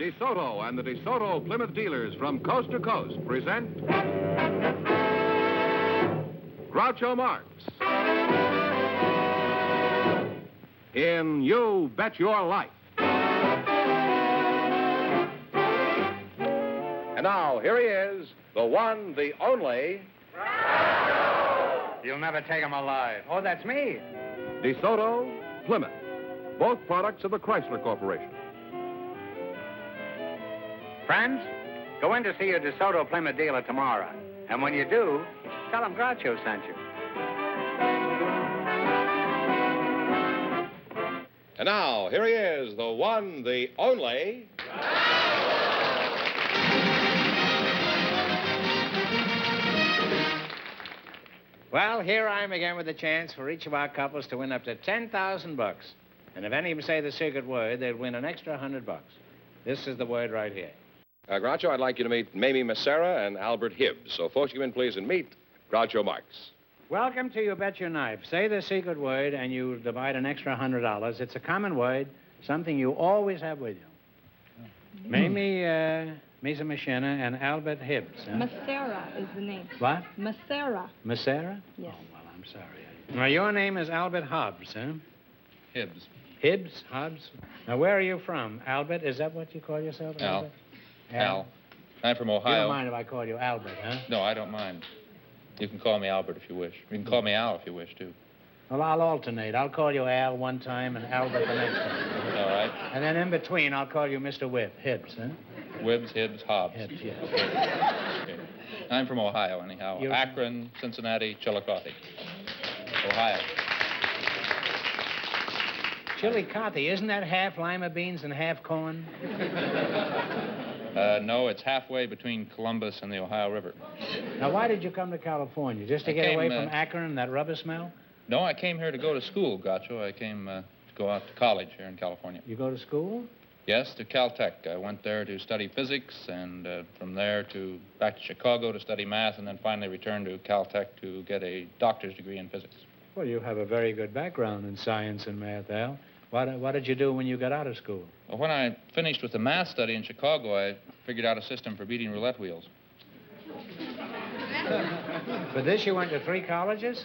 DeSoto and the DeSoto Plymouth dealers from coast to coast present Groucho Marx in You Bet Your Life. And now, here he is, the one, the only... You'll never take him alive. Oh, that's me. DeSoto, Plymouth, both products of the Chrysler Corporation. Friends, go in to see your DeSoto Plymouth dealer tomorrow. And when you do, tell him Groucho sent you. And now, here he is, the one, the only... Well, here I am again with a chance for each of our couples to win up to $10,000. And if any of them say the secret word, they'll win an extra $100. This is the word right here. Groucho, I'd like you to meet Mamie Macera and Albert Hibbs. So, folks, you in, please, and meet Groucho Marx. Welcome to You Bet Your Knife. Say the secret word, and you divide an extra $100. It's a common word, something you always have with you. Mamie Macera and Albert Hibbs. Huh? Macera is the name. What? Macera. Macera? Yes. Oh, well, I'm sorry. Now, your name is Albert Hobbs, huh? Hibbs. Hibbs? Hobbs? Now, where are you from? Albert? Is that what you call yourself, Al. Albert? Al. I'm from You Ohio. don't mind if I call you Albert, huh? No, I don't mind. You can call me Albert if you wish. You can call me Al if you wish, too. Well, I'll alternate. I'll call you Al one time and Albert the next time. All right. And then in between, I'll call you Mr. Hibbs, huh? Wibbs, Hibbs, Hobbs. Hibbs, yes. Okay. I'm from Ohio, anyhow. You're- Akron, Cincinnati, Chillicothe. Ohio. Chillicothe, isn't that half lima beans and half corn? No, it's halfway between Columbus and the Ohio River. Now, why did you come to California? Just to I get came, away from Akron and that rubber smell? No, I came here to go to school, Groucho. I came to go out to college here in California. You go to school? Yes, to Caltech. I went there to study physics, and from there back to Chicago to study math, and then finally returned to Caltech to get a doctor's degree in physics. Well, you have a very good background in science and math, Al. What did you do when you got out of school? Well, when I finished with the math study in Chicago, I figured out a system for beating roulette wheels. For this, you went to 3 colleges?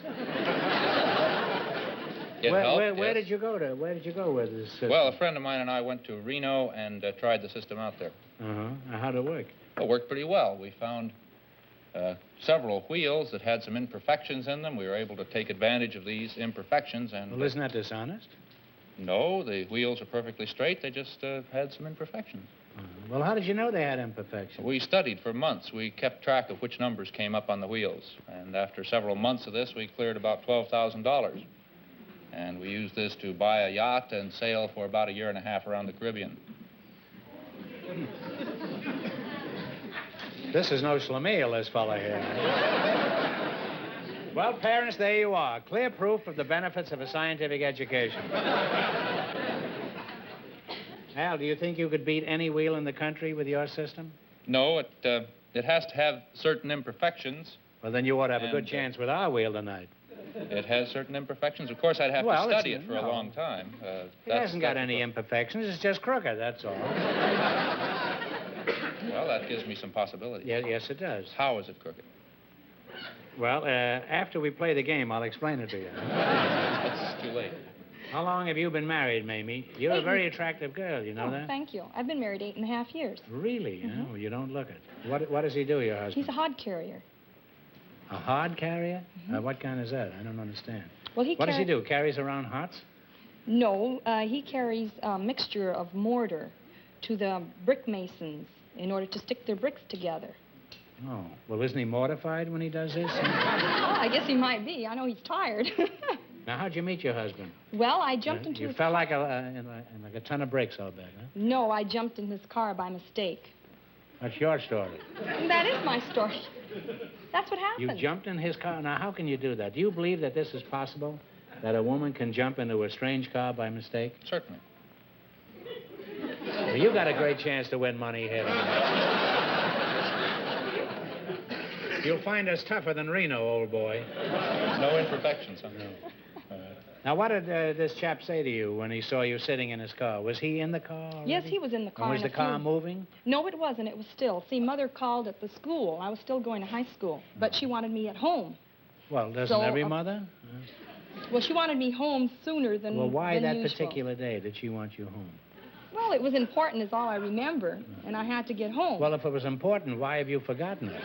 It helped, Where yes. did you go to? Where did you go with this system? Well, a friend of mine and I went to Reno and tried the system out there. Uh-huh. How'd it work? It worked pretty well. We found several wheels that had some imperfections in them. We were able to take advantage of these imperfections and... Well, isn't that dishonest? No, the wheels are perfectly straight. They just had some imperfections. Well, how did you know they had imperfections? We studied for months. We kept track of which numbers came up on the wheels. And after several months of this, we cleared about $12,000. And we used this to buy a yacht and sail for about a year and a half around the Caribbean. This is no schlemiel, this fella here. Well, parents, there you are. Clear proof of the benefits of a scientific education. Al, do you think you could beat any wheel in the country with your system? No, it has to have certain imperfections. Well, then you ought to have a good And, chance with our wheel tonight. It has certain imperfections. Of course, I'd have to study it for a long time. It hasn't got any imperfections. It's just crooked, that's all. Well, that gives me some possibilities. Yeah, yes, it does. How is it crooked? Well, after we play the game, I'll explain it to you. It's too late. How long have you been married, Mamie? You're a very attractive girl, you know that? Thank you. I've been married 8.5 years. Really? Mm-hmm. Well, you don't look it. What does he do, your husband? He's a hod carrier. A hod carrier? What kind is that? I don't understand. Well, What does he do? Carries around hots? No, he carries a mixture of mortar to the brick masons in order to stick their bricks together. Oh, well, isn't he mortified when he does this? Well, I guess he might be. I know he's tired. Now, how'd you meet your husband? Well, I jumped into You his... fell like in a ton of bricks, I'll bet, huh? No, I jumped in his car by mistake. That's your story. That is my story. That's what You happened. jumped in his car. Now, how can you do that? Do you believe that this is possible? That a woman can jump into a strange car by mistake? Certainly. Well, you got a great chance to win money here tonight. You'll find us tougher than Reno, old boy. No imperfections, huh? No. Now, what did this chap say to you when he saw you sitting in his car? Was he in the car already? Yes, he was in the car. And was the car moving? No, it wasn't. It was still. See, Mother called at the school. I was still going to high school, but she wanted me at home. Well, doesn't every mother? Well, she wanted me home sooner than Well, why that usual. particular day did she want you home? Well, it was important is all I remember, and I had to get home. Well, if it was important, why have you forgotten it? It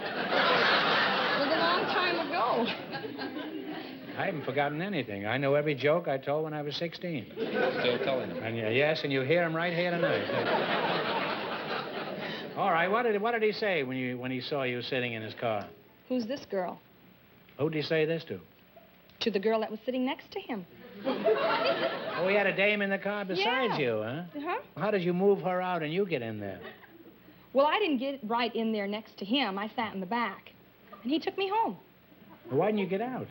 was a long time ago. I haven't forgotten anything. I know every joke I told when I was 16. Still telling them. And yes, and you hear him right here tonight. All right, what did he say when he saw you sitting in his car? Who's this girl? Who'd he say this to? To the girl that was sitting next to him. Oh, he had a dame in the car besides you, huh? Uh-huh. How did you move her out and you get in there? Well, I didn't get right in there next to him. I sat in the back. And he took me home. Well, why didn't you get out?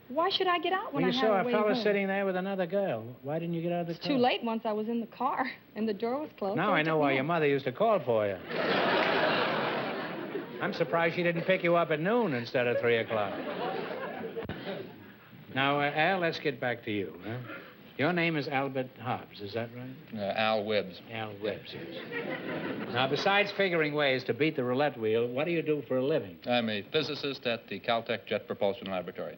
Why should I get out when Well, I you had saw a way a fellow home? sitting there with another girl. Why didn't you get out of the It's car? too late once I was in the car, and the door was closed. Now so I he know took me why your home. mother used to call for you. I'm surprised she didn't pick you up at noon instead of 3 o'clock. Now, Al, let's get back to you. Huh? Your name is Albert Hobbs, is that right? Al Wibbs. Al Wibbs, yes. Now, besides figuring ways to beat the roulette wheel, what do you do for a living? I'm a physicist at the Caltech Jet Propulsion Laboratory.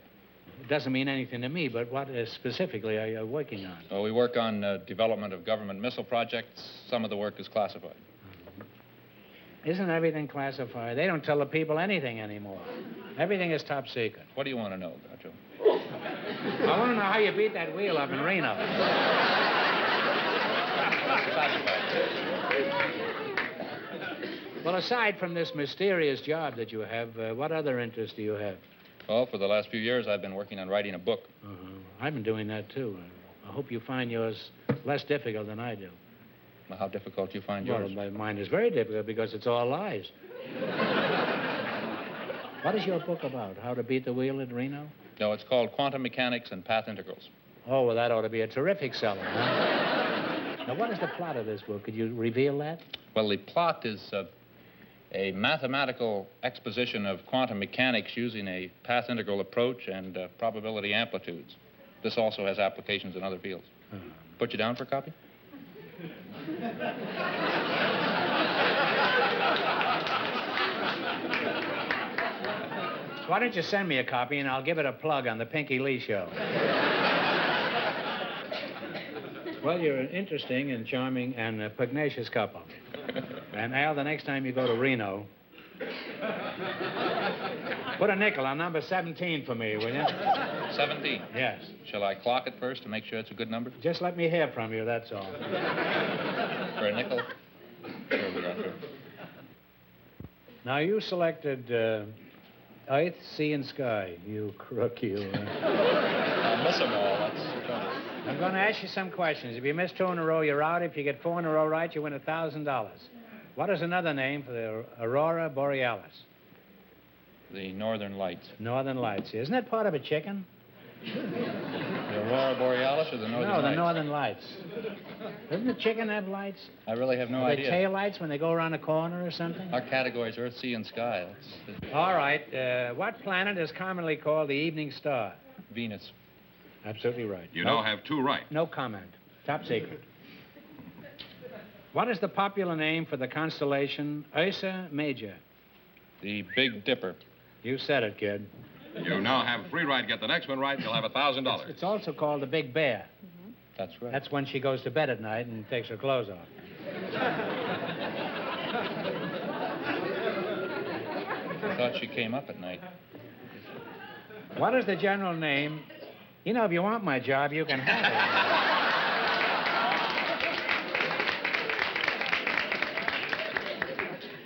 It doesn't mean anything to me, but what specifically are you working on? Well, we work on development of government missile projects. Some of the work is classified. Isn't everything classified? They don't tell the people anything anymore. Everything is top secret. What do you want to know, Groucho? I want to know how you beat that wheel up in Reno. Well, aside from this mysterious job that you have, what other interests do you have? Well, for the last few years, I've been working on writing a book. I've been doing that, too. I hope you find yours less difficult than I do. Well, how difficult you find yours? Well, mine is very difficult because it's all lies. What is your book about? How to beat the wheel at Reno? No, it's called Quantum Mechanics and Path Integrals. Oh, well, that ought to be a terrific seller, huh? Now, what is the plot of this book? Could you reveal that? Well, the plot is a mathematical exposition of quantum mechanics using a path integral approach and probability amplitudes. This also has applications in other fields. Put you down for a copy? Why don't you send me a copy and I'll give it a plug on the Pinky Lee Show? Well, you're an interesting and charming and pugnacious couple. And, Al, the next time you go to Reno, put a nickel on number 17 for me, will you? 17? Yes. Shall I clock it first to make sure it's a good number? Just let me hear from you, that's all. For a nickel? Sure, we got her. Now, you selected Earth, Sea, and Sky. You crook, you. I'll miss them all. That's the trouble. I'm going to ask you some questions. If you miss 2 in a row, you're out. If you get 4 in a row right, you win $1,000. What is another name for the Aurora Borealis? The Northern Lights. Northern Lights. Isn't that part of a chicken? The Aurora Borealis or the Northern Lights? No, the Northern Lights. Doesn't the chicken have lights? I really have no Are they idea. tail lights when they go around a corner or something? Our category is Earth, Sea, and Sky. All right. What planet is commonly called the evening star? Venus. Absolutely right. You now have 2 right. No comment. Top secret. What is the popular name for the constellation Ursa Major? The Big Dipper. You said it, kid. You now have 3 right. Get the next one right, you'll have $1,000. It's also called the Big Bear. That's right. That's when she goes to bed at night and takes her clothes off. I thought she came up at night. What is the general name? You know, if you want my job, you can have it.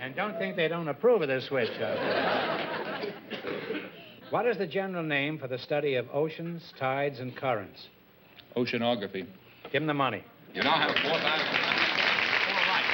And don't think they don't approve of this switch. What is the general name for the study of oceans, tides, and currents? Oceanography. Give him the money. You now have 4,000. 4 right.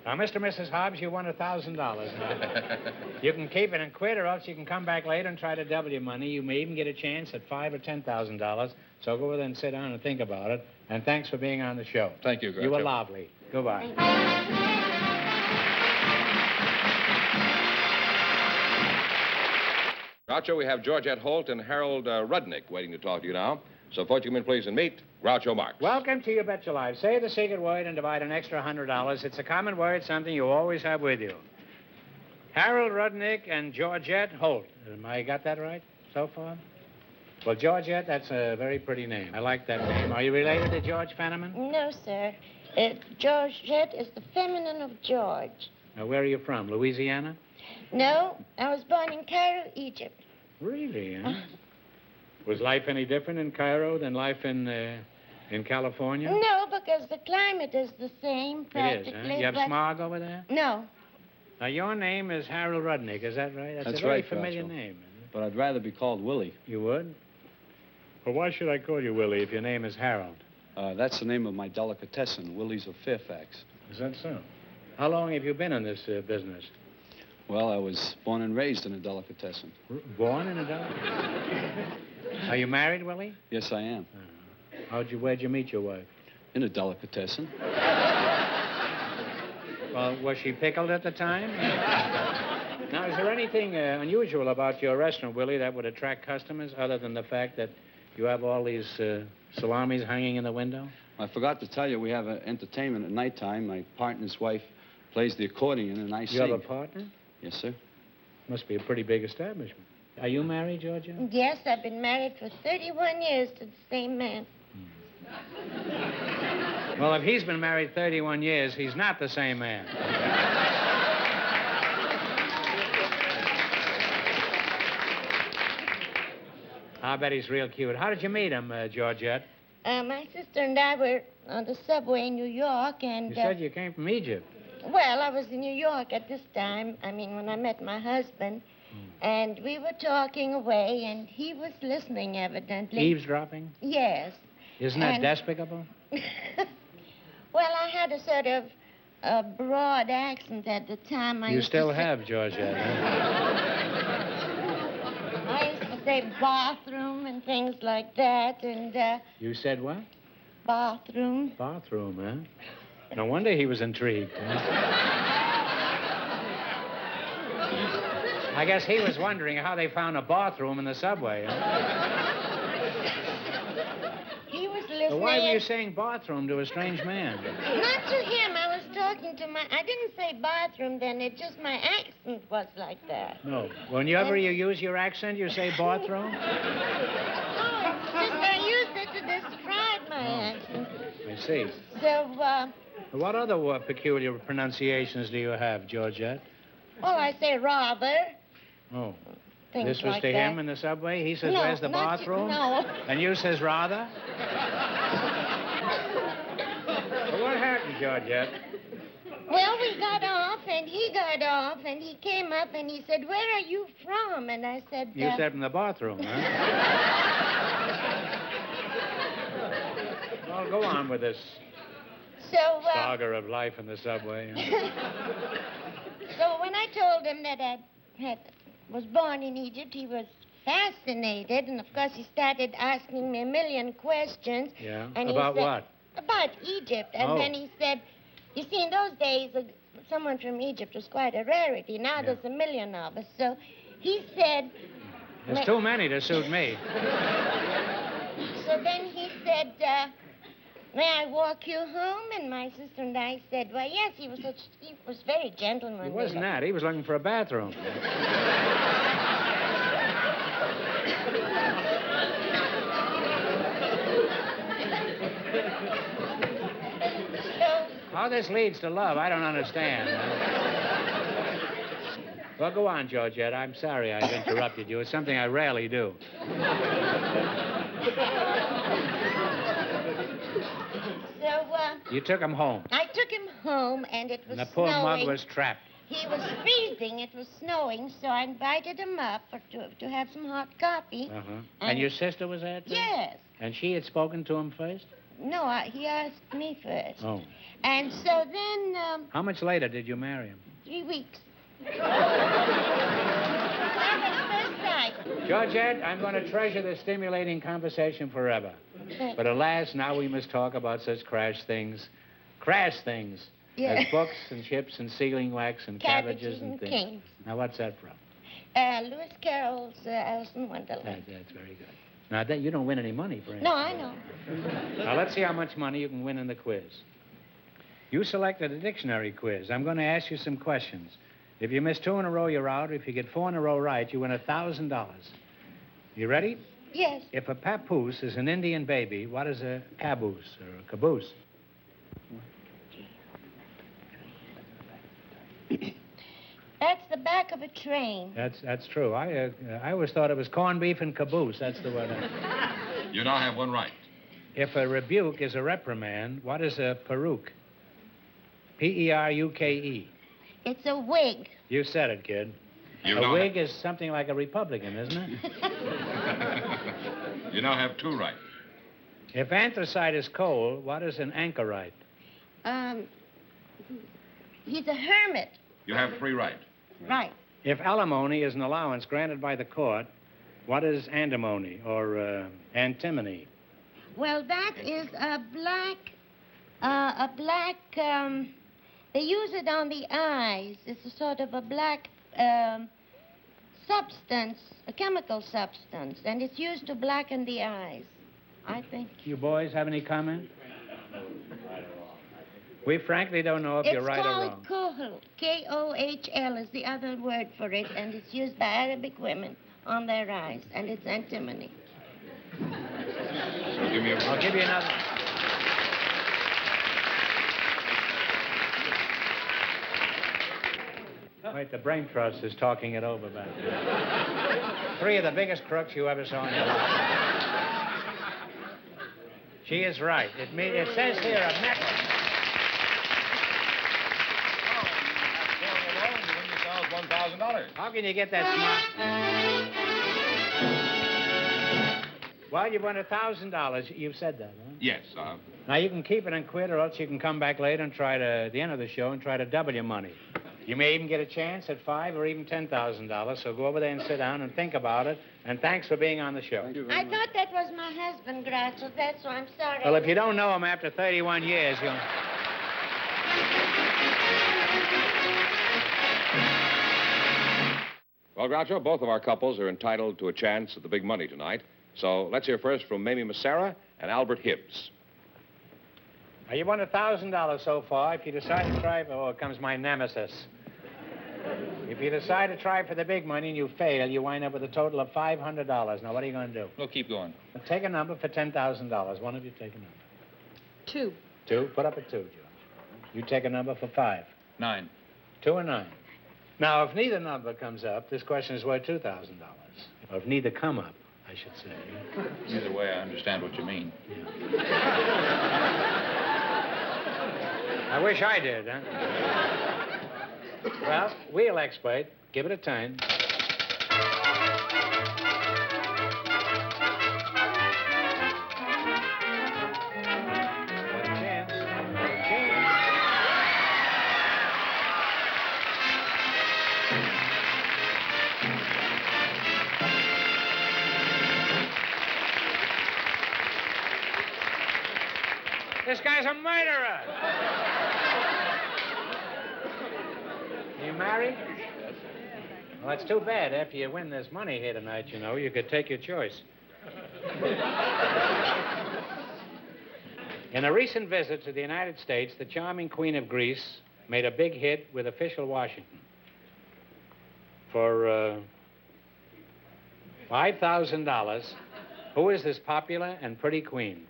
Now, Mr. and Mrs. Hobbs, you won $1,000. You can keep it and quit, or else you can come back later and try to double your money. You may even get a chance at $5,000 or $10,000. So go over there and sit down and think about it. And thanks for being on the show. Thank you, Groucho. You were lovely. Goodbye. Groucho, we have Georgette Holt and Harold Rudnick waiting to talk to you now. So, folks, you come in, please, and meet Groucho Marx. Welcome to You Bet Your Life. Say the secret word and divide an extra $100. It's a common word, something you always have with you. Harold Rudnick and Georgette Holt. I got that right so far? Well, Georgette, that's a very pretty name. I like that name. Are you related to George Fenneman? No, sir. Georgette is the feminine of George. Now, where are you from, Louisiana? No, I was born in Cairo, Egypt. Really, huh? Was life any different in Cairo than life in California? No, because the climate is the same, practically. It is, huh? You have smog over there? No. Now, your name is Harold Rudnick, is that right? That's a very right, familiar Groucho. name. Isn't it? But I'd rather be called Willie. You would? Well, why should I call you Willie if your name is Harold? That's the name of my delicatessen, Willie's of Fairfax. Is that so? How long have you been in this business? Well, I was born and raised in a delicatessen. Born in a delicatessen? Are you married, Willie? Yes, I am. Where'd you meet your wife? In a delicatessen. Well, was she pickled at the time? Now, is there anything unusual about your restaurant, Willie, that would attract customers other than the fact that you have all these salamis hanging in the window? I forgot to tell you, we have an entertainment at nighttime. My partner's wife plays the accordion, and I sing. You have a partner? Yes, sir. Must be a pretty big establishment. Are you married, Georgia? Yes, I've been married for 31 years to the same man. Well, if he's been married 31 years, he's not the same man. I bet he's real cute. How did you meet him, Georgette? My sister and I were on the subway in New York, and... You said you came from Egypt. Well, I was in New York at this time. I mean, when I met my husband. And we were talking away, and he was listening, evidently. Eavesdropping? Yes. Isn't that despicable? Well, I had a sort of a broad accent at the time. You still have, Georgette. I used to say bathroom and things like that, and... You said what? Bathroom. Bathroom, huh? No wonder he was intrigued. Huh? I guess he was wondering how they found a bathroom in the subway. Huh? He was listening. So why were you saying bathroom to a strange man? Not to him. I was talking to I didn't say bathroom then. It just my accent was like that. No. Whenever you use your accent, you say bathroom? Oh, it's just I used it to describe my accent. I see. So, What other peculiar pronunciations do you have, Georgette? well, I say rather. Oh. Things This was like to that. him in the subway? He says, No, where's the not bathroom? no. And you says, rather? Well, what happened, Georgette? Well, we got off, and he got off, and he came up, and he said, where are you from? And I said... You said from the bathroom, huh? Well, go on with this So, saga of life in the subway. So when I told him that I was born in Egypt, he was fascinated, and of course he started asking me a million questions. Yeah? And he About said- what? About Egypt. And then he said, you see, in those days, someone from Egypt was quite a rarity. Now there's a million of us. So he said... There's too many to suit me. So then he said, may I walk you home? And my sister and I said, well, yes, he was very gentlemanly. He wasn't that. He was looking for a bathroom. How this leads to love, I don't understand. Well, go on, Georgette. I'm sorry I've interrupted you. It's something I rarely do. So, You took him home. I took him home, and it was And the poor snowing. mug was trapped. He was freezing. It was snowing, so I invited him up to have some hot coffee. Uh-huh. And your sister was there, too? Yes. And she had spoken to him first? No, he asked me first. Oh. And so then, How much later did you marry him? 3 weeks. Love at first sight. Georgette, I'm going to treasure this stimulating conversation forever. But alas, now we must talk about such crash things Yeah. as books and chips and sealing wax and cabbages and things. Kings. Now, what's that from? Lewis Carroll's Alice in Wonderland. That's very good. Now, you don't win any money, Brent. No, I know. Now, let's see how much money you can win in the quiz. You selected a dictionary quiz. I'm going to ask you some questions. If you miss 2 in a row, you're out. If you get 4 in a row right, you win $1,000. You ready? Yes. If a papoose is an Indian baby, what is a caboose or a caboose? That's the back of a train. That's true. I always thought it was corned beef and caboose. That's the word. You now have one right. If a rebuke is a reprimand, what is a peruke? P-E-R-U-K-E. It's a wig. You said it, kid. A wig is something like a Republican, isn't it? You now have 2 right. If anthracite is coal, what is an anchorite? He's a hermit. You have 3 right. Right. If alimony is an allowance granted by the court, what is antimony or antimony? Well, that is a black, they use it on the eyes. It's a sort of a black substance, a chemical substance, and it's used to blacken the eyes, I think. You boys have any comment? We frankly don't know if you're right or wrong. It's called kohl. K-O-H-L is the other word for it, and it's used by Arabic women on their eyes, and it's antimony. So give me a... I'll give you another. Wait, the brain trust is talking it over back there. 3 of the biggest crooks you ever saw in your life. She is right. It says here a metal. $1,000. How can you get that smart? Well, you won $1,000. You've said that, huh? Yes. Now, you can keep it and quit, or else you can come back later and try to, at the end of the show, and try to double your money. You may even get a chance at $5,000 or even $10,000, so go over there and sit down and think about it, and thanks for being on the show. I thought that was my husband, Groucho. That's why I'm sorry. Well, if you don't know him after 31 years, you'll... Well, Groucho, both of our couples are entitled to a chance at the big money tonight. So let's hear first from Mamie Massera and Albert Hibbs. Now, you won $1,000 so far. If you decide to try... Oh, here comes my nemesis. If you decide to try for the big money and you fail, you wind up with a total of $500. Now, what are you going to do? We'll keep going. Take a number for $10,000. One of you take a number. 2. 2? Put up a 2, George. You take a number for 5. 9. 2 and 9. Now, if neither number comes up, this question is worth $2,000. Or if neither come up, I should say. Either way, I understand what you mean. I wish I did, huh? Well, wheel expert. Give it a turn. This guy's a murderer. You married? Well, that's too bad. After you win this money here tonight, you know, you could take your choice. In a recent visit to the United States, the charming Queen of Greece made a big hit with official Washington. For $5,000, who is this popular and pretty queen?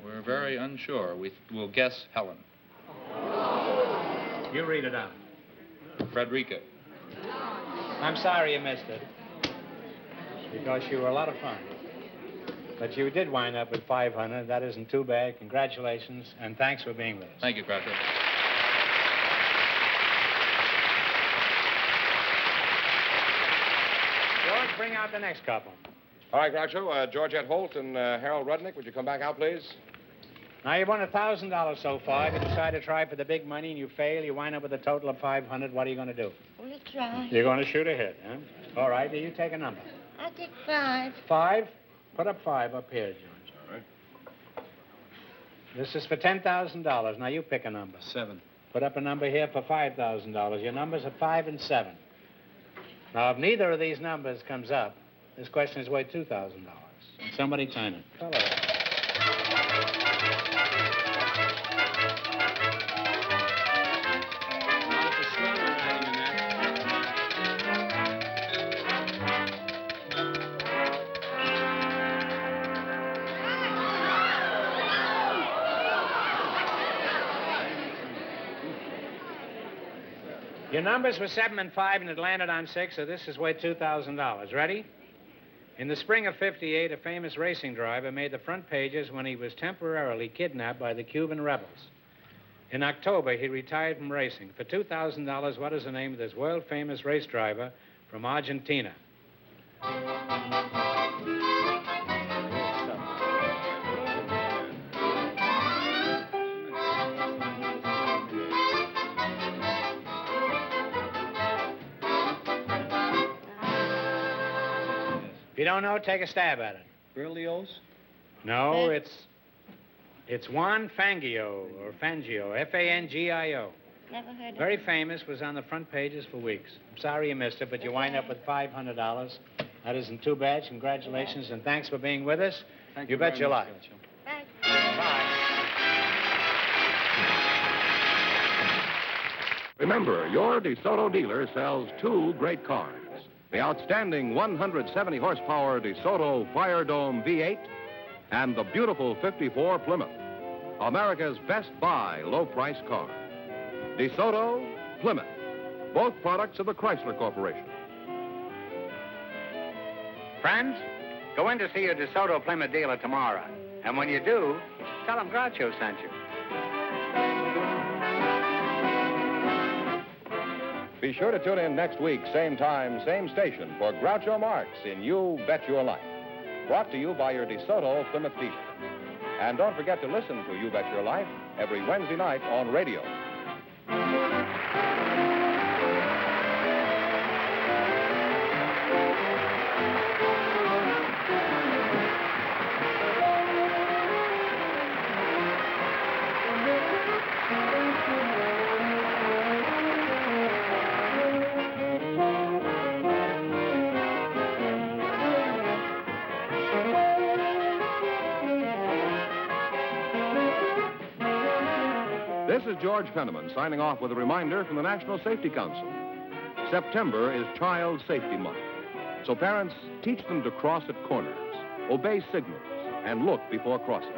We're very unsure. We'll guess Helen. You read it out. Frederica. I'm sorry you missed it. Because you were a lot of fun. But you did wind up with $500. That isn't too bad. Congratulations, and thanks for being with us. Thank you, Groucho. George, bring out the next couple. All right, Groucho. Georgette Holt and Harold Rudnick, would you come back out, please? Now, you've won $1,000 so far. If you decide to try for the big money and you fail, you wind up with a total of $500. What are you going to do? We'll try. You're going to shoot a hit, huh? All right, do you take a number? I'll take 5. 5? Put up 5 up here, George. All right. This is for $10,000. Now, you pick a number. 7. Put up a number here for $5,000. Your numbers are 5 and 7. Now, if neither of these numbers comes up, this question is worth $2,000. Somebody turn it. Hello. Your numbers were 7 and 5, and it landed on 6, so this is worth $2,000. Ready? In the spring of '58, a famous racing driver made the front pages when he was temporarily kidnapped by the Cuban rebels. In October, he retired from racing. For $2,000, what is the name of this world-famous race driver from Argentina? If you don't know, take a stab at it. Berlioz? No, it's Juan Fangio, or Fangio, F-A-N-G-I-O. Never heard of Very it. famous, was on the front pages for weeks. I'm sorry you missed it, but you wind up with $500. That isn't too bad. Congratulations, and thanks for being with us. Thank You bet very your much, life. Groucho. Bye. Remember, your DeSoto dealer sells 2 great cars. The outstanding 170 horsepower DeSoto Fire Dome V8 and the beautiful 54 Plymouth. America's best buy low-price car. DeSoto, Plymouth, both products of the Chrysler Corporation. Friends, go in to see your DeSoto Plymouth dealer tomorrow. And when you do, tell him Groucho sent you. Be sure to tune in next week, same time, same station, for Groucho Marx in You Bet Your Life. Brought to you by your DeSoto Plymouth dealer. And don't forget to listen to You Bet Your Life every Wednesday night on radio. This is George Fenneman signing off with a reminder from the National Safety Council. September is Child Safety Month. So parents, teach them to cross at corners, obey signals, and look before crossing.